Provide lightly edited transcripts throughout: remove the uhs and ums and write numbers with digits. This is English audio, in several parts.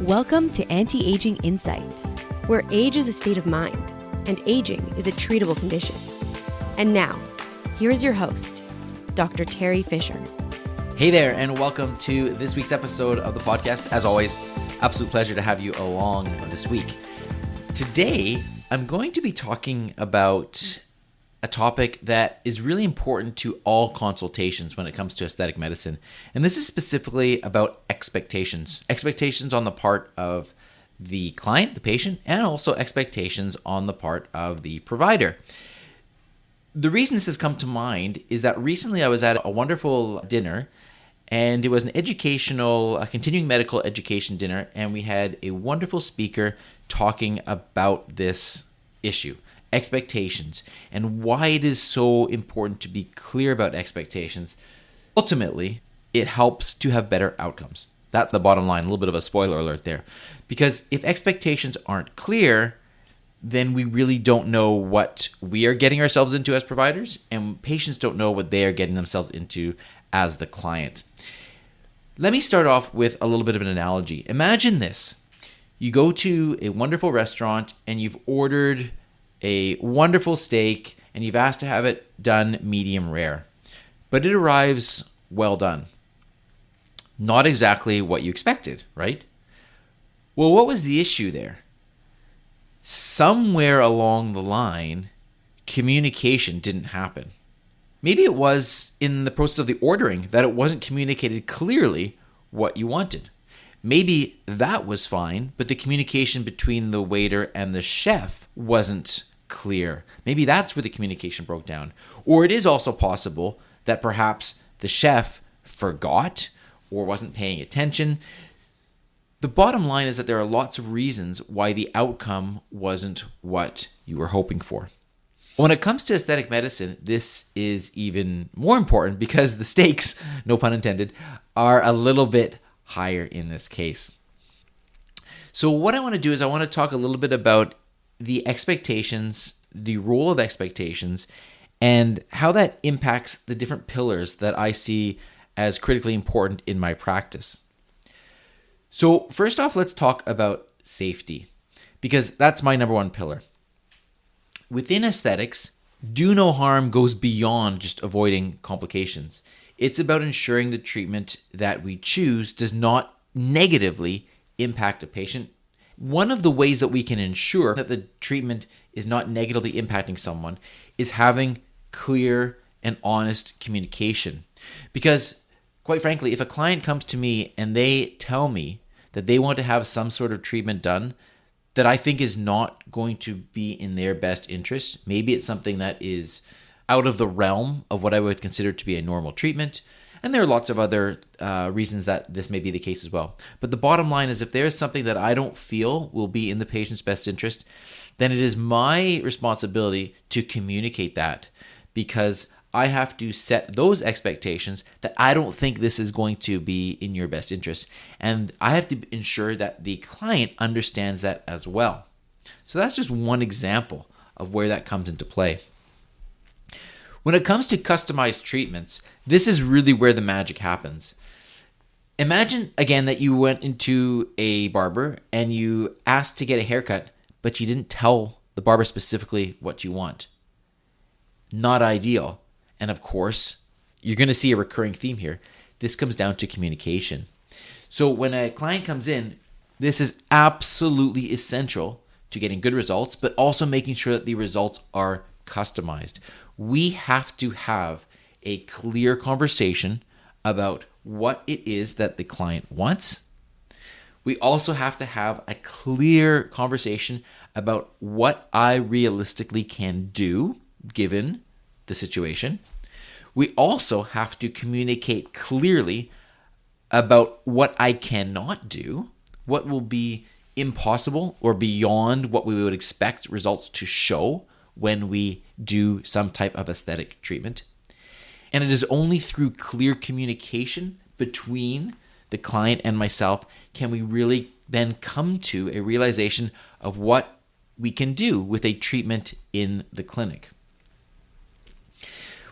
Welcome to Anti-Aging Insights, where age is a state of mind and aging is a treatable condition. And now, here is your host, Dr. Teri Fisher. Hey there, and welcome to this week's episode of the podcast. As always, absolute pleasure to have you along this week. Today, I'm going to be talking about a topic that is really important to all consultations when it comes to aesthetic medicine. And this is specifically about expectations. Expectations on the part of the client, the patient, and also expectations on the part of the provider. The reason this has come to mind is that recently I was at a wonderful dinner, and it was an a continuing medical education dinner, and we had a wonderful speaker talking about this issue. Expectations, and why it is so important to be clear about expectations. Ultimately, it helps to have better outcomes. That's the bottom line, a little bit of a spoiler alert there. Because if expectations aren't clear, then we really don't know what we are getting ourselves into as providers, and patients don't know what they are getting themselves into as the client. Let me start off with a little bit of an analogy. Imagine this. You go to a wonderful restaurant and you've ordered a wonderful steak, and you've asked to have it done medium rare, but it arrives well done. Not exactly what you expected, right? Well, what was the issue there? Somewhere along the line, communication didn't happen. Maybe it was in the process of the ordering that it wasn't communicated clearly what you wanted. Maybe that was fine, but the communication between the waiter and the chef wasn't clear. Maybe that's where the communication broke down. Or it is also possible that perhaps the chef forgot or wasn't paying attention. The bottom line is that there are lots of reasons why the outcome wasn't what you were hoping for. When it comes to aesthetic medicine, this is even more important because the stakes, no pun intended, are a little bit higher in this case. So what I want to do is I want to talk a little bit about the expectations, the role of expectations, and how that impacts the different pillars that I see as critically important in my practice. So first off, let's talk about safety, because that's my number one pillar. Within aesthetics, do no harm goes beyond just avoiding complications. It's about ensuring the treatment that we choose does not negatively impact a patient. One of the ways that we can ensure that the treatment is not negatively impacting someone is having clear and honest communication. Because, quite frankly, if a client comes to me and they tell me that they want to have some sort of treatment done that I think is not going to be in their best interest, maybe it's something that is out of the realm of what I would consider to be a normal treatment. And there are lots of other reasons that this may be the case as well. But the bottom line is if there is something that I don't feel will be in the patient's best interest, then it is my responsibility to communicate that, because I have to set those expectations that I don't think this is going to be in your best interest. And I have to ensure that the client understands that as well. So that's just one example of where that comes into play. When it comes to customized treatments, this is really where the magic happens. Imagine, again, that you went into a barber and you asked to get a haircut, but you didn't tell the barber specifically what you want. Not ideal. And of course, you're going to see a recurring theme here. This comes down to communication. So when a client comes in, this is absolutely essential to getting good results, but also making sure that the results are customized. We have to have a clear conversation about what it is that the client wants. We also have to have a clear conversation about what I realistically can do given the situation. We also have to communicate clearly about what I cannot do, what will be impossible or beyond what we would expect results to show when we do some type of aesthetic treatment. And it is only through clear communication between the client and myself can we really then come to a realization of what we can do with a treatment in the clinic.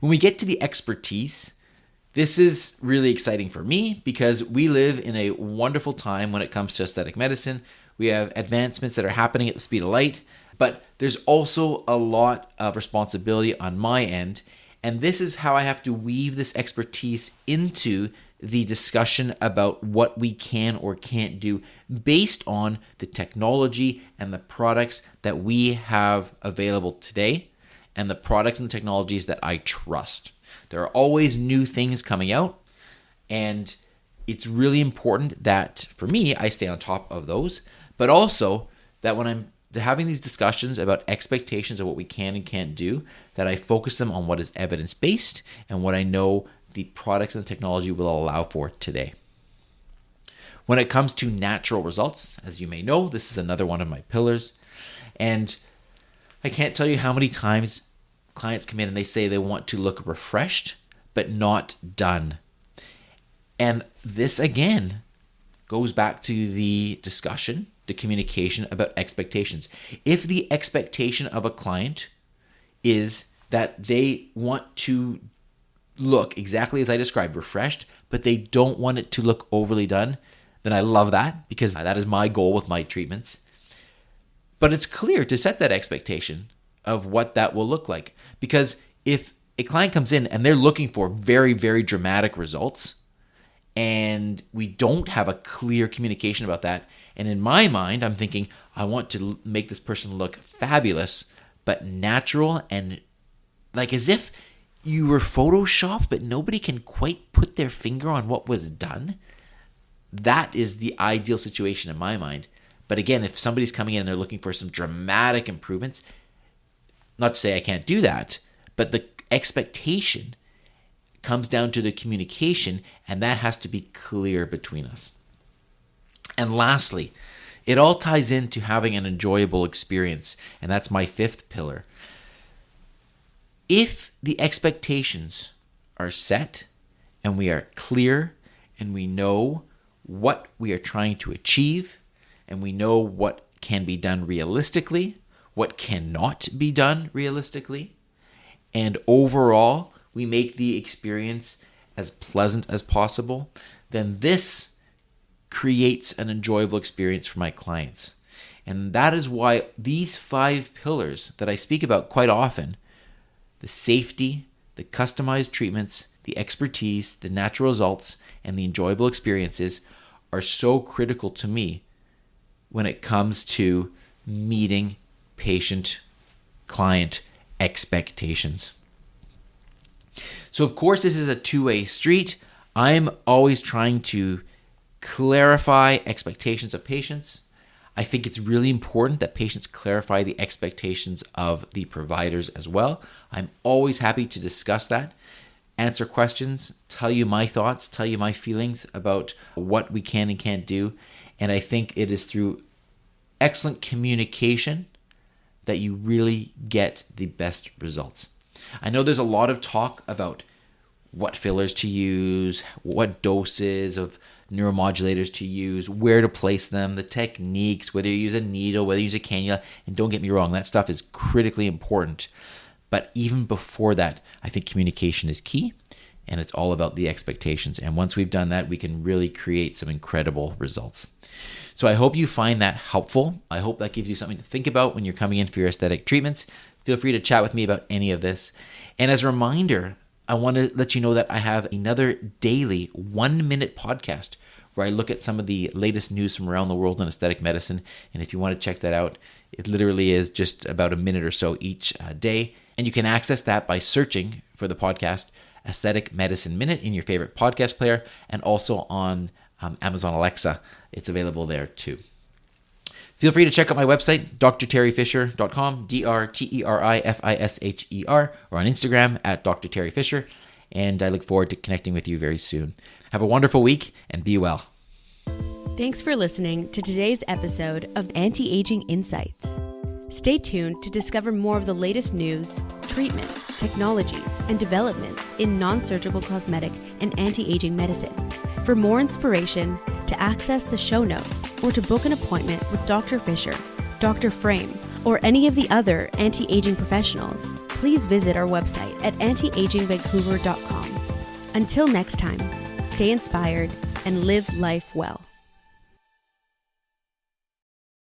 When we get to the expertise, This is really exciting for me because we live in a wonderful time when it comes to aesthetic medicine. We have advancements that are happening at the speed of light, but there's also a lot of responsibility on my end. And this is how I have to weave this expertise into the discussion about what we can or can't do based on the technology and the products that we have available today and the products and technologies that I trust. There are always new things coming out, and it's really important that, for me, I stay on top of those, but also that when I'm having these discussions about expectations of what we can and can't do, that I focus them on what is evidence-based and what I know the products and technology will allow for today. When it comes to natural results, as you may know, this is another one of my pillars, and I can't tell you how many times clients come in and they say they want to look refreshed, but not done. And this, again, goes back to the discussion, the communication about expectations. If the expectation of a client is that they want to look exactly as I described, refreshed, but they don't want it to look overly done, then I love that because that is my goal with my treatments. But it's clear to set that expectation of what that will look like. Because if a client comes in and they're looking for very, very dramatic results, and we don't have a clear communication about that, and in my mind, I'm thinking, I want to make this person look fabulous, but natural and like as if you were photoshopped, but nobody can quite put their finger on what was done. That is the ideal situation in my mind. But again, if somebody's coming in and they're looking for some dramatic improvements, not to say I can't do that, but the expectation comes down to the communication, and that has to be clear between us. And lastly, it all ties into having an enjoyable experience, and that's my fifth pillar. If the expectations are set and we are clear and we know what we are trying to achieve and we know what can be done realistically, what cannot be done realistically, and overall we make the experience as pleasant as possible, then this creates an enjoyable experience for my clients. And that is why these 5 pillars that I speak about quite often, the safety, the customized treatments, the expertise, the natural results, and the enjoyable experiences are so critical to me when it comes to meeting patient-client expectations. So of course, this is a two-way street. I'm always trying to clarify expectations of patients. I think it's really important that patients clarify the expectations of the providers as well. I'm always happy to discuss that, answer questions, tell you my thoughts, tell you my feelings about what we can and can't do. And I think it is through excellent communication that you really get the best results. I know there's a lot of talk about what fillers to use, what doses of neuromodulators to use, where to place them, the techniques, whether you use a needle, whether you use a cannula. And don't get me wrong, that stuff is critically important. But even before that, I think communication is key, and it's all about the expectations. And once we've done that, we can really create some incredible results. So I hope you find that helpful. I hope that gives you something to think about when you're coming in for your aesthetic treatments. Feel free to chat with me about any of this. And as a reminder, I want to let you know that I have another daily 1-minute podcast where I look at some of the latest news from around the world in aesthetic medicine. And if you want to check that out, it literally is just about a minute or so each day. And you can access that by searching for the podcast Aesthetic Medicine Minute in your favorite podcast player, and also on Amazon Alexa. It's available there too. Feel free to check out my website, drterifisher.com, DrTerifisher, or on Instagram at Dr. Teri Fisher. And I look forward to connecting with you very soon. Have a wonderful week and be well. Thanks for listening to today's episode of Anti-Aging Insights. Stay tuned to discover more of the latest news, treatments, technologies, and developments in non-surgical cosmetic and anti-aging medicine. For more inspiration, to access the show notes, or to book an appointment with Dr. Fisher, Dr. Frame, or any of the other anti-aging professionals, please visit our website at antiagingvancouver.com. Until next time, stay inspired and live life well.